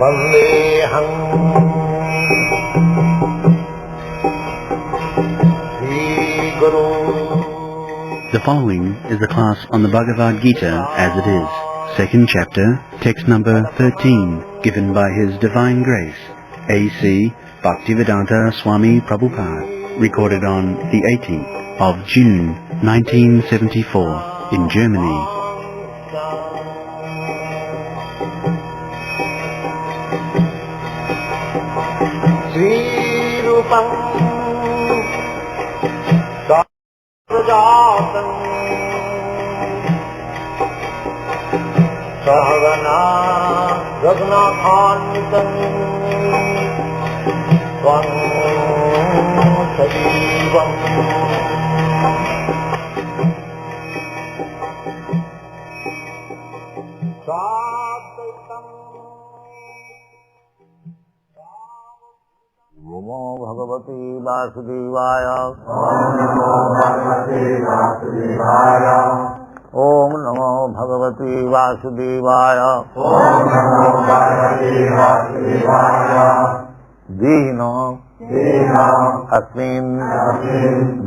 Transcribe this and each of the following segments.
Vandeham Sri Guru. The following is a class on the Bhagavad Gita as it is, second chapter, text number 13, given by His Divine Grace, A.C.Bhaktivedanta Swami Prabhupada, recorded on the 18th of June 1974 in Germany. Sri Rupam Sahajatam Sahagana Raghunathanvitam Svam Sajivam Namo Bhagavate Vasudevaya. Om Namo Bhagavate Vasudevaya. Dihino Asmin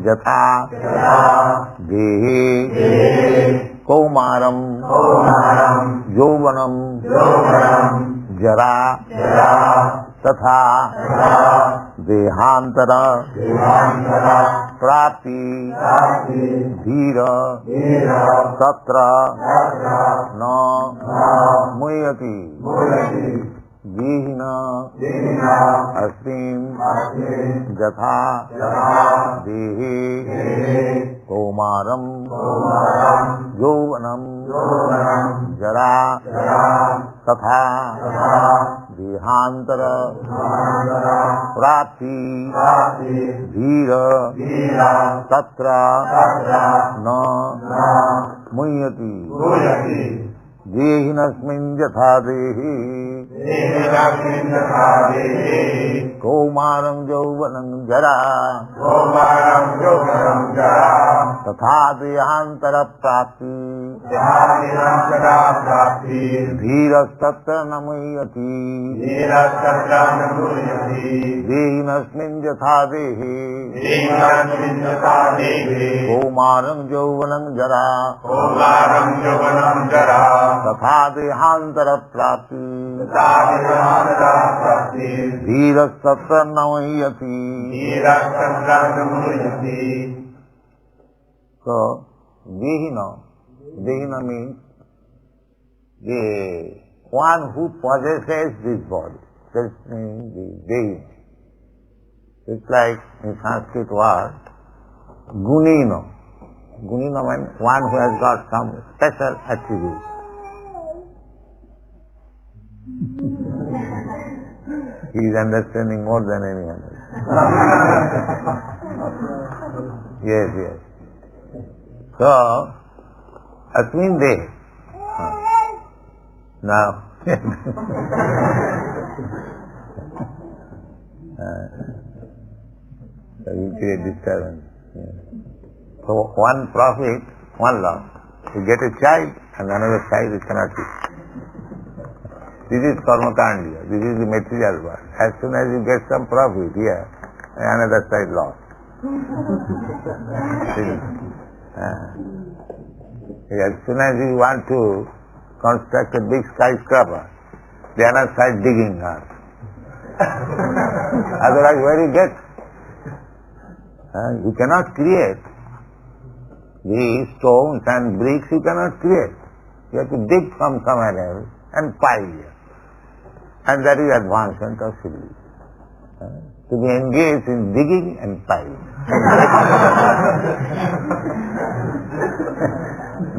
Jatha Dehi Kaumaram Yauvanam Jara तथा देहांतरा प्राप्ति धीर तत्र न मुह्यति विहीन अस्मिन् यथा देहे कौमारं यौवनं जरा तथा देहांतर प्राप्ति धीर तत्र न मुह्यति देहिनस्मिन् यथा देहि कौमारं यौवनं जरा तथा देहांतर प्राप्ति धीरस्तत्र न मुह्यति देहिनस्मिन् यथा देहि कौमारं यौवनं जरा तथा देहांतर प्राप्ति धीरस्तत्र न मुह्यति. So, Dehina means the one who possesses this body. That means the Dehina. It's like in Sanskrit word, Gunino. Gunino means one who has got some special attribute. He is understanding more than any other. Yes. So, Asmin Deh. Now, so you create disturbance. So one profit, one loss. You get a child and another child you cannot eat. This is karmakandya. This is the material world. As soon as you get some profit here, another side loss. As soon as you want to construct a big skyscraper, the other side digging earth. Otherwise, where you get? You cannot create. The stones and bricks you cannot create. You have to dig from somewhere else and pile here. And that is advancement of civilization. To be engaged in digging and piling.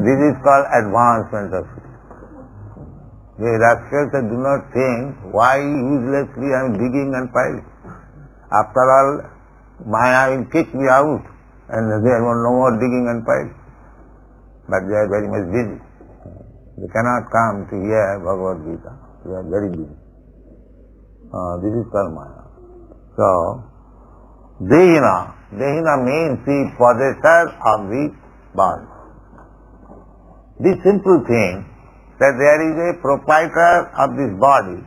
This is called advancement of civilization. The rascals do not think, why uselessly I am digging and piling. After all, Maya will kick me out and there was no more digging and piling. But they are very much busy. They cannot come to hear Bhagavad Gita. They are very busy. This is called Maya. So, Dehina means the possessor of the body. This simple thing that there is a proprietor of this body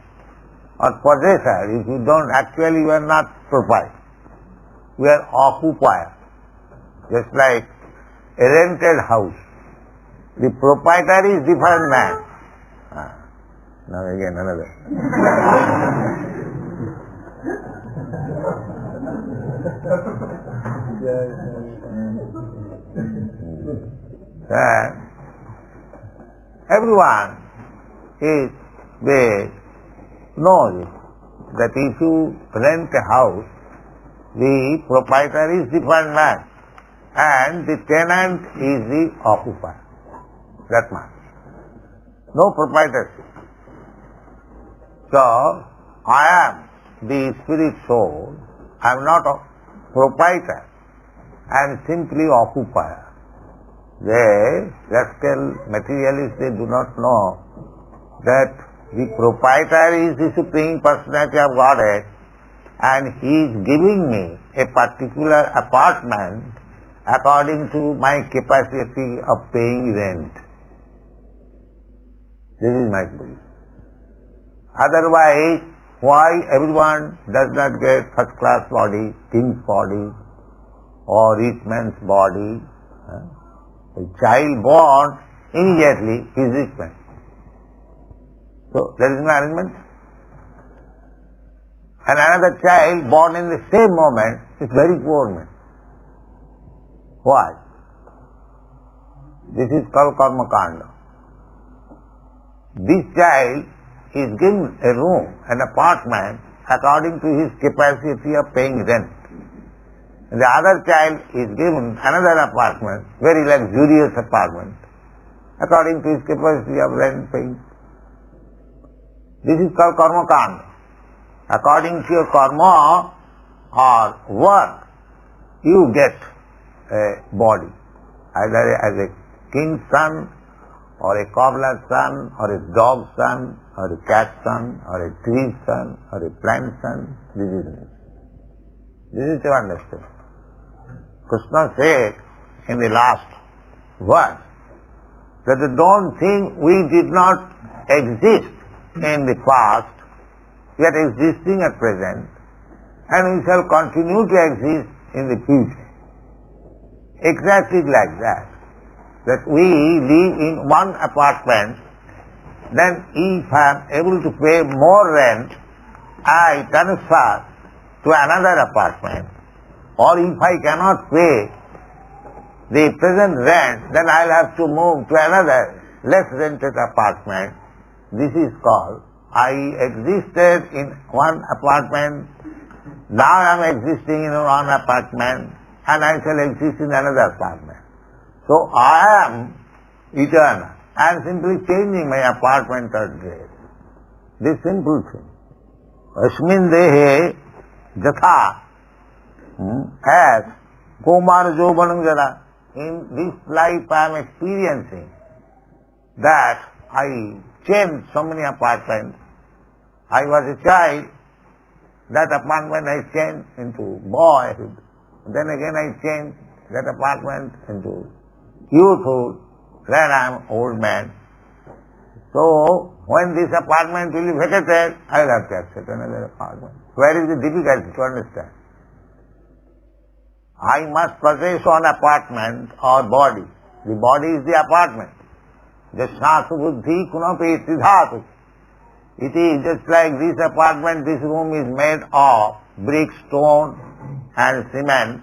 or possessor. If you don't, actually you are not proprietor. You are occupier. Just like a rented house. The proprietor is different man. Now again another. Everyone knows that if you rent a house, the proprietor is different man and the tenant is the occupier. That much. No proprietorship. So, I am the spirit soul. I am not a proprietor. I am simply occupier. They, rascal materialists, they do not know that the proprietor is the Supreme Personality of Godhead and he is giving me a particular apartment according to my capacity of paying rent. This is my belief. Otherwise, why everyone does not get first class body, king's body, or rich man's body? A child born, immediately he is rich man. So, there is no arrangement. And another child born in the same moment is very poor man. Why? This is called karma kanda. This child is given a room, an apartment, according to his capacity of paying rent. And the other child is given another apartment, very luxurious apartment, according to his capacity of rent paying. This is called karma kanda. According to your karma or work, you get a body, either as a king's son, or a cobbler's son, or a dog's son, or a cat's son, or a tree's son, or a plant's son. This is to understand. Krishna said in the last verse that don't think we did not exist in the past, we are existing at present, and we shall continue to exist in the future. Exactly like that. That we live in one apartment, then if I am able to pay more rent, I transfer to another apartment. Or if I cannot pay the present rent, then I will have to move to another less rented apartment. This is called, I existed in one apartment, now I am existing in one apartment, and I shall exist in another apartment. So I am eternal. I am simply changing my apartment or place. This simple thing. Asmin dehe jatha, as Komar Jobanam Jara. In this life I am experiencing that I changed so many apartments. I was a child, that apartment I changed into boyhood. Then again I changed that apartment into youthhood, then I am old man. So, when this apartment will be vacated, I will have to accept another apartment. Where is the difficulty to understand? I must possess one apartment or body. The body is the apartment. Jasnasu buddhi kunapi tridhatu. It is just like this apartment, this room is made of brick, stone and cement.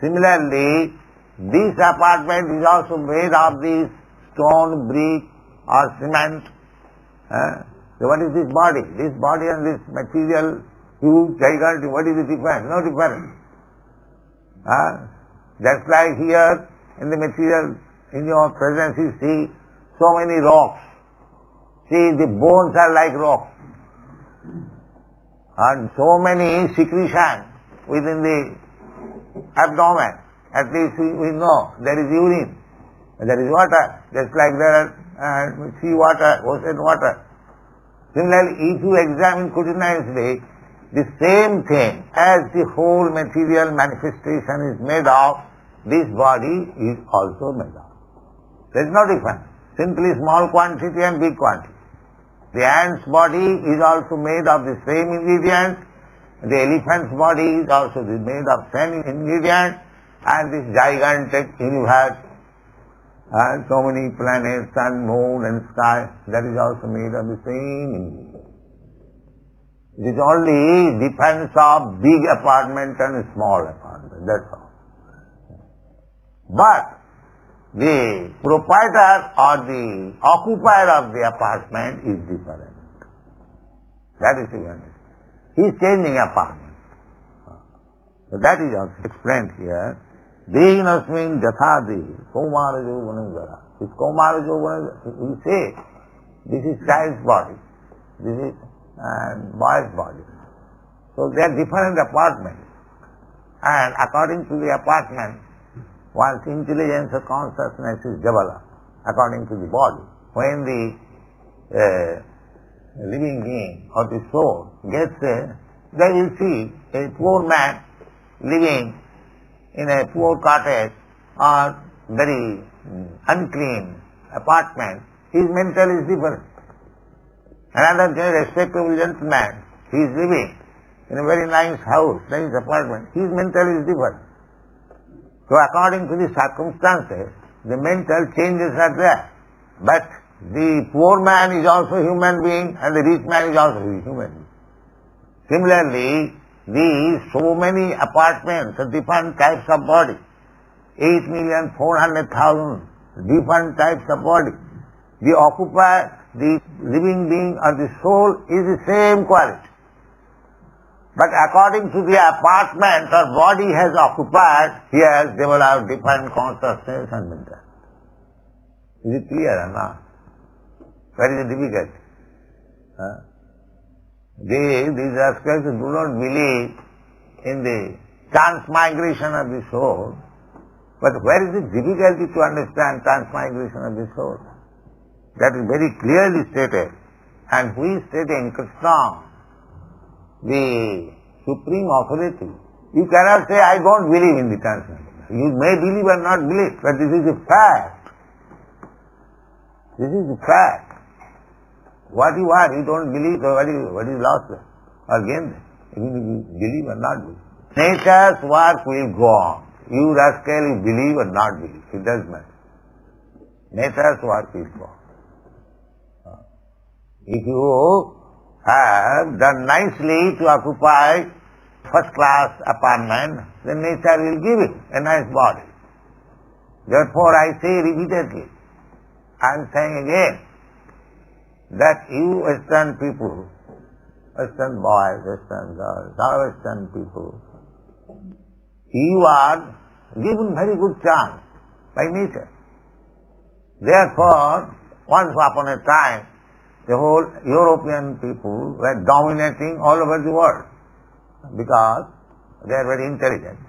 Similarly, this apartment is also made of this stone, brick or cement. So what is this body? This body and this material, huge, gigantic, what is the difference? No difference. Just like here in the material, in your presence you see so many rocks. See, the bones are like rocks. And so many secretions within the abdomen. At least we know there is urine, there is water, just like there are sea water, ocean water. Similarly, if you examine continuously, the same thing as the whole material manifestation is made of, this body is also made of. There is no difference. simply small quantity and big quantity. The ant's body is also made of the same ingredient. The elephant's body is also made of same ingredient. And this gigantic universe and so many planets and moon and sky, that is also made of the same ingredient. It is only difference of big apartment and small apartment, that's all. But the proprietor or the occupier of the apartment is different. That is the he is changing apartment. So that is also explained here. Dehinasmin jathadi kaumara jovanagara. This kaumara jovanagara, we say, this is child's body, this is boy's body. So they are different apartments. And according to the apartment, one's intelligence or consciousness is developed according to the body. When the living being or the soul gets there, they will see a poor man living in a poor cottage or very unclean apartment. His mental is different. Another respectable gentleman, he is living in a very nice house, nice apartment. His mental is different. So according to the circumstances, the mental changes are there. But the poor man is also a human being and the rich man is also a human being. Similarly, these so many apartments of different types of body, 8,400,000 different types of body. The occupier, the living being or the soul is the same quality. But according to the apartment or body has occupied, he has developed different consciousness and mental. Is it clear or not? Very difficult. These rascals do not believe in the transmigration of the soul. But where is the difficulty to understand transmigration of the soul? That is very clearly stated. And who is stating? Krishna, the supreme authority. You cannot say, I don't believe in the transmigration. You may believe or not believe, but this is a fact. This is a fact. What you are, you don't believe, so what is lost or gained? You believe or not believe. Nature's work will go on. You rascal, you believe or not believe. It doesn't matter. Nature's work will go on. If you have done nicely to occupy first-class apartment, then nature will give it a nice body. Therefore, I say repeatedly, I am saying again, that you Western people, Western boys, Western girls, all Western people, you are given very good chance by nature. Therefore, once upon a time, the whole European people were dominating all over the world because they are very intelligent.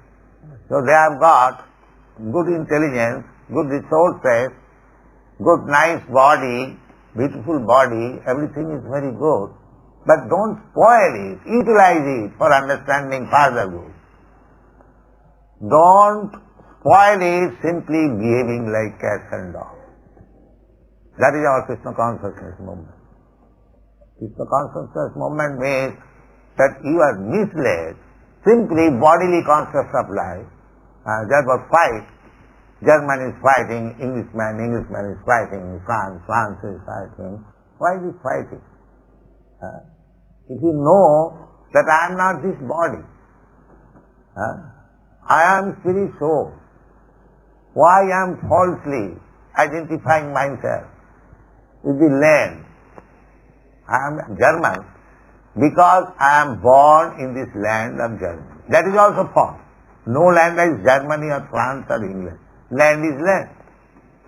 So they have got good intelligence, good resources, good nice body, beautiful body, everything is very good. But don't spoil it, utilize it for understanding further good. Don't spoil it simply behaving like cats and dogs. That is our Krishna consciousness movement. Krishna consciousness movement means that you are misled, simply bodily concepts of life. That was fight. German is fighting, Englishman is fighting, France is fighting. Why is he fighting? If you know that I am not this body, I am spirit soul, why I am falsely identifying myself with the land? I am German because I am born in this land of Germany. That is also false. No land is Germany or France or England. Land is land.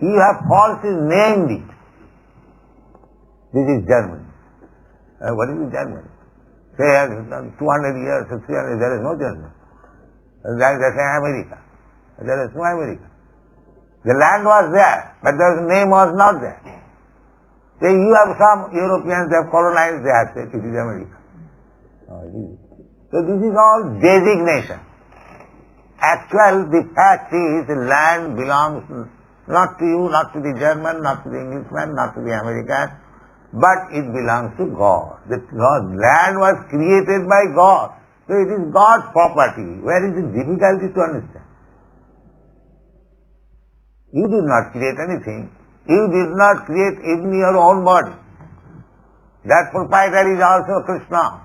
You have falsely named it. This is Germany. What is Germany? Say 200 years or 300 years, there is no Germany. That is America. There is no America. The land was there, but the name was not there. Say you have some Europeans, they have colonized, they have said it is America. So this is all designation. Actual, the fact is the land belongs Not to you, not to the German, not to the Englishman, not to the American, but it belongs to God. The land was created by God. So it is God's property. Where is the difficulty to understand? You did not create anything. You did not create even your own body. That proprietor is also Krishna.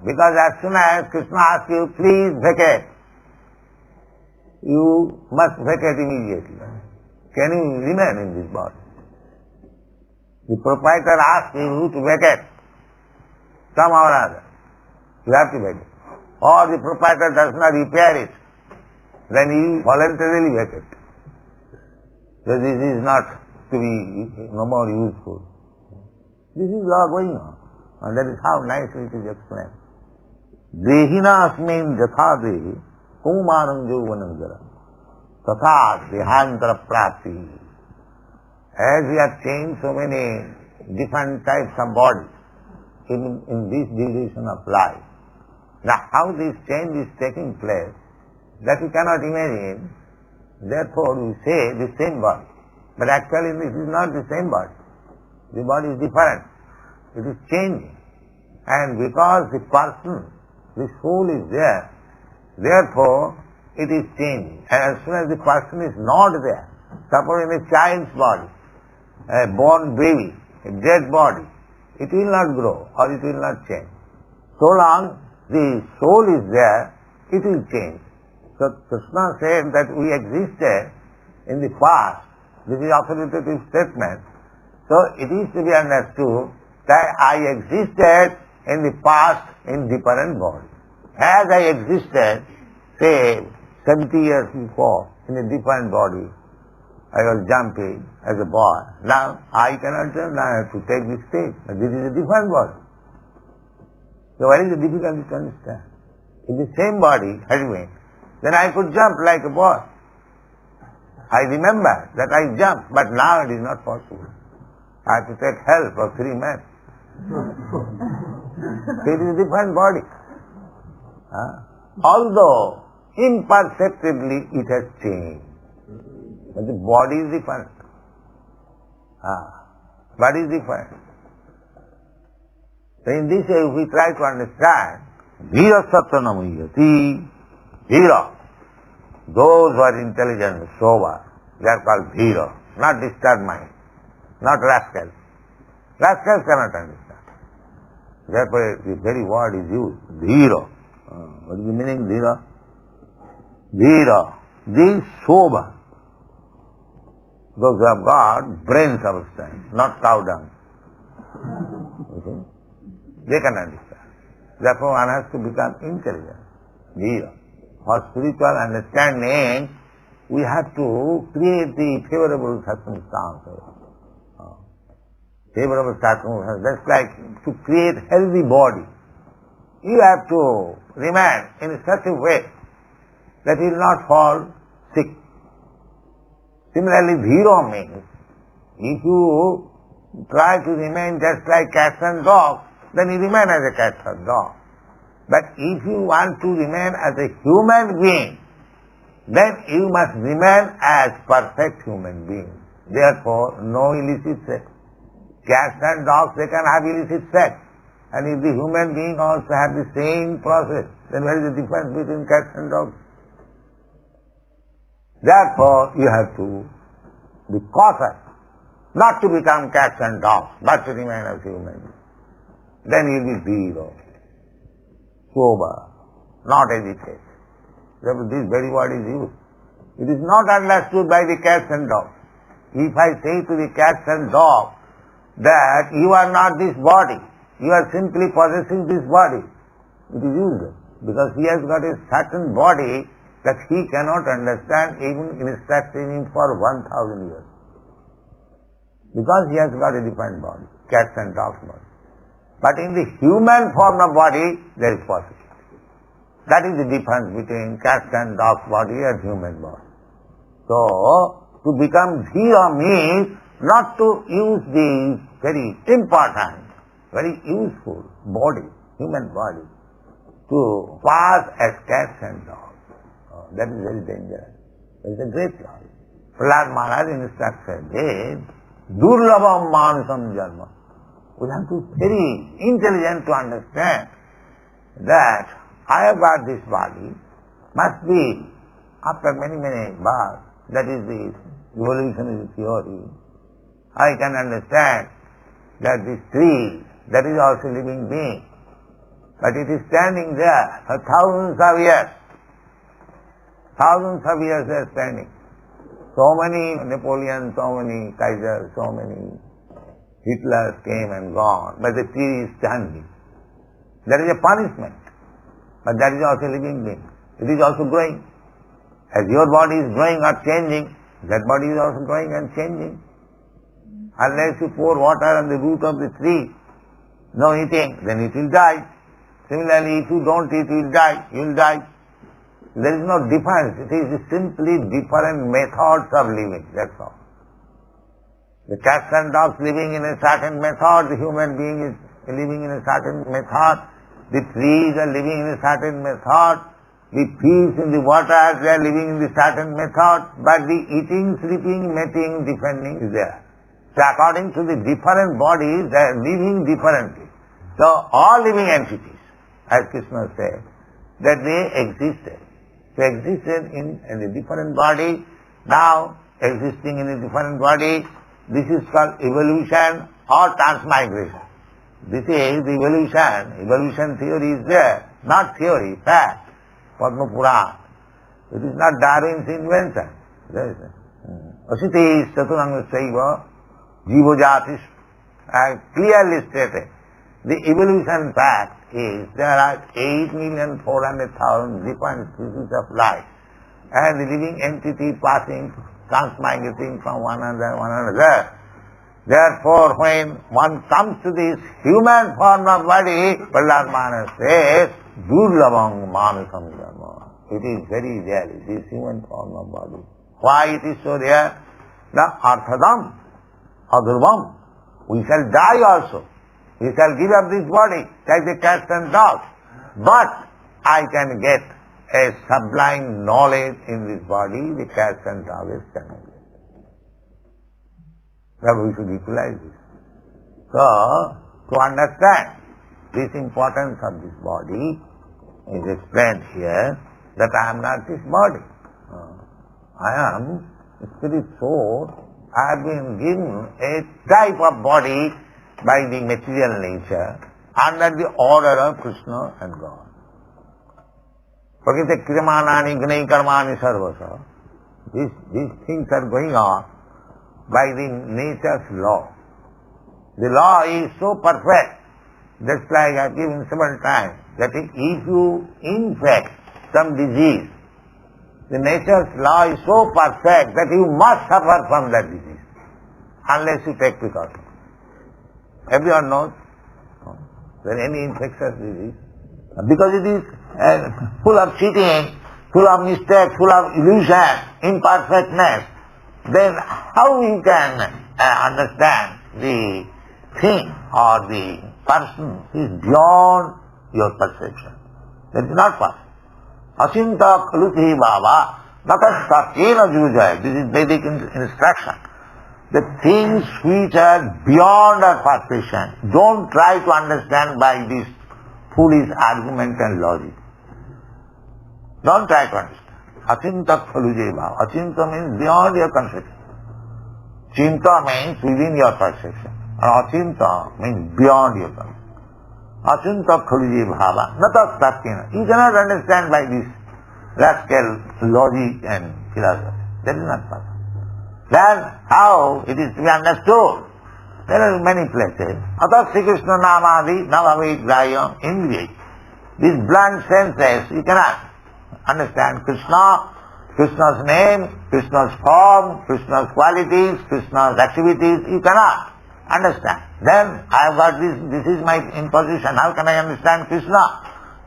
Because as soon as Krishna asks you, please vacate, you must vacate immediately. Can you remain in this body? The proprietor asks you to vacate somehow or other. You have to vacate. Or the proprietor does not repair it, then you voluntarily vacate. So this is not to be no more useful. This is all going on. And that is how nicely it is explained. Dehina asmin jatha dehi kumaram jovanam tatha dehantara prapti. As we have changed so many different types of bodies in this duration of life. Now how this change is taking place, that we cannot imagine. Therefore we say the same body. But actually this is not the same body. The body is different. It is changing. And because the person, the soul is there, therefore it is changing. And as soon as the person is not there, suppose in a child's body, a born baby, a dead body, it will not grow or it will not change. So long the soul is there, it will change. So Krishna said that we existed in the past. This is authoritative statement. So it is to be understood that I existed in the past in different body. As I existed, say 70 years before in a different body, I was jumping as a boy. Now I cannot jump, now I have to take this stage. This is a different body. So what is the difficulty to understand? In the same body, anyway, then I could jump like a boy. I remember that I jumped, but now it is not possible. I have to take help of 3 men. It is a different body. Although imperceptibly it has changed, but the body is different. Body is different. So in this way, if we try to understand, Vira Satyanamuyati, Vira, those who are intelligent, sober, they are called Vira, not disturbed mind, not rascals. Rascals cannot understand. Therefore, the very word is used, Vira. What is the meaning, Vira? Vira, the sober. Those who have got brain substance, not cow dung. Okay? They can understand. Therefore, one has to become intelligent. Vira. For spiritual understanding, we have to create the favorable circumstances. Favorable circumstances. That's like to create healthy body. You have to remain in such a way that you will not fall sick. Similarly, Dhiro means, if you try to remain just like cats and dogs, then you remain as a cat or dog. But if you want to remain as a human being, then you must remain as perfect human being. Therefore, no illicit sex. Cats and dogs, they can have illicit sex. And if the human being also have the same process, then what is the difference between cats and dogs? Therefore, you have to be cautious, not to become cats and dogs, but to remain as human being. Then you will be zero, sober, not agitated. Therefore, this very word is used. It is not understood by the cats and dogs. If I say to the cats and dogs that you are not this body, you are simply possessing this body, it is useless, because he has got a certain body that he cannot understand even instructing him for 1,000 years. Because he has got a different body, cats and dogs body. But in the human form of body, there is possibility. That is the difference between cats and dogs body and human body. So, to become Dhira means not to use the very important, very useful body, human body, to pass as cats and dogs. That is very dangerous. That is a great loss. Prahlad Maharaj instructed, Durlabham Manasam Janma. We have to be very intelligent to understand that I have got this body, must be after many, many births, that is the evolutionary theory. I can understand that this tree, that is also living being, but it is standing there for thousands of years. Thousands of years they are standing. So many Napoleons, so many Kaisers, so many Hitlers came and gone, but the tree is standing. That is a punishment, but that is also a living being. It is also growing. As your body is growing or changing, that body is also growing and changing. Unless you pour water on the root of the tree, no eating, then it will die. Similarly, if you don't eat, you will die. You will die. There is no difference. It is simply different methods of living. That's all. The cats and dogs living in a certain method, the human being is living in a certain method, the trees are living in a certain method, the fish in the water, they are living in the certain method, but the eating, sleeping, mating, defending is there. So according to the different bodies, they are living differently. So all living entities, as Krishna said, that they existed. They existed in a different body, now existing in a different body. This is called evolution or transmigration. This is the evolution. Evolution theory is there, not theory, fact. Padma Purana. It is not Darwin's invention. Asiti Chaturanga Saiva Jiva Jatis clearly stated. The evolution fact is there are 8,400,000 different species of life, and the living entity passing, transmigrating from one another. Therefore, when one comes to this human form of body, Prahlad Maharaj says, Durlabham Manasam Janma. It is very rare, it is human form of body. Why it is so rare? The Arthadam, Adurvam. We shall die also. We shall give up this body, like the cats and dogs. But I can get a sublime knowledge in this body, the cats and dogs cannot get. But we should utilize this. So, to understand this importance of this body, is explained here that I am not this body. I am spirit soul. I have been given a type of body by the material nature under the order of Krishna and God. Prakriti kriyamanani gnai karmani sarvasa. These things are going on by the nature's law. The law is so perfect, just like I have given several times, that if you infect some disease, the nature's law is so perfect that you must suffer from that disease, unless you take precaution. Everyone knows that any infectious disease, because it is full of cheating, full of mistakes, full of illusion, imperfectness, then how you can understand the thing or the person is beyond your perception? That is not possible. Achinta khaluti bhava natastatena jujaya. This is Vedic instruction. The things which are beyond our perception, don't try to understand by this foolish argument and logic. Don't try to understand. Achinta khaluti bhava. Achinta means beyond your conception. Chinta means within your perception. And achinta means beyond your conception. Achinta khaluti bhava natastatena. You cannot understand by this rascal logic and philosophy. That is not possible. Then how it is to be understood? There are many places. Atas Sri Krishna namadi navavid grayam indriya. These blunt senses, you cannot understand Krishna, Krishna's name, Krishna's form, Krishna's qualities, Krishna's activities, you cannot understand. Then I have got this is my imposition, how can I understand Krishna?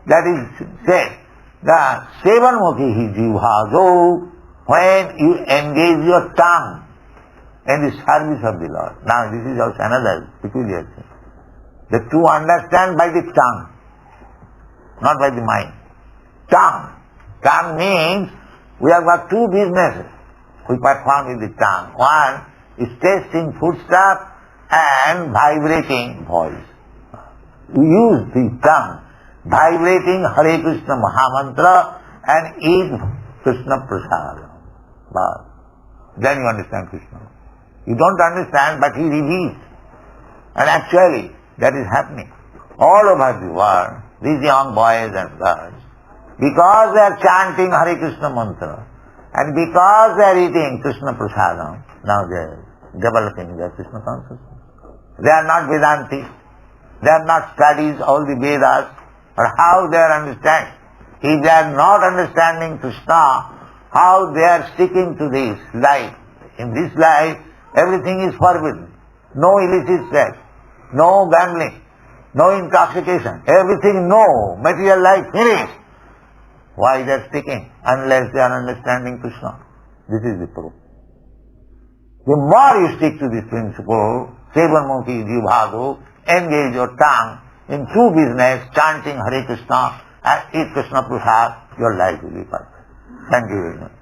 That is said, the sevanmukhi jivhajo, when you engage your tongue in the service of the Lord. Now this is also another peculiar thing. That to understand by the tongue, not by the mind. Tongue. Tongue means we have got two businesses. we perform with the tongue. One is tasting foodstuff and vibrating voice. We use the tongue, vibrating Hare Krishna Mahamantra and eat Krishna Prasad. But then you understand Krishna. You don't understand, but he reveals. And actually, that is happening. All over the world, these young boys and girls, because they are chanting Hare Krishna mantra, and because they are eating Krishna Prasadam, now they are developing their Krishna consciousness. They are not Vedantis. They are not studies all the Vedas, but how they are understanding. If they are not understanding Krishna, how they are sticking to this life. In this life, everything is forbidden. No illicit sex, no gambling, no intoxication, everything no, material life finished. Why they are sticking? Unless they are understanding Krishna. This is the proof. The more you stick to this principle, Sevanmukhi Jivhago, engage your tongue in true business, chanting Hare Krishna and eat Krishna Prasad, your life will be perfect. Thank you very much.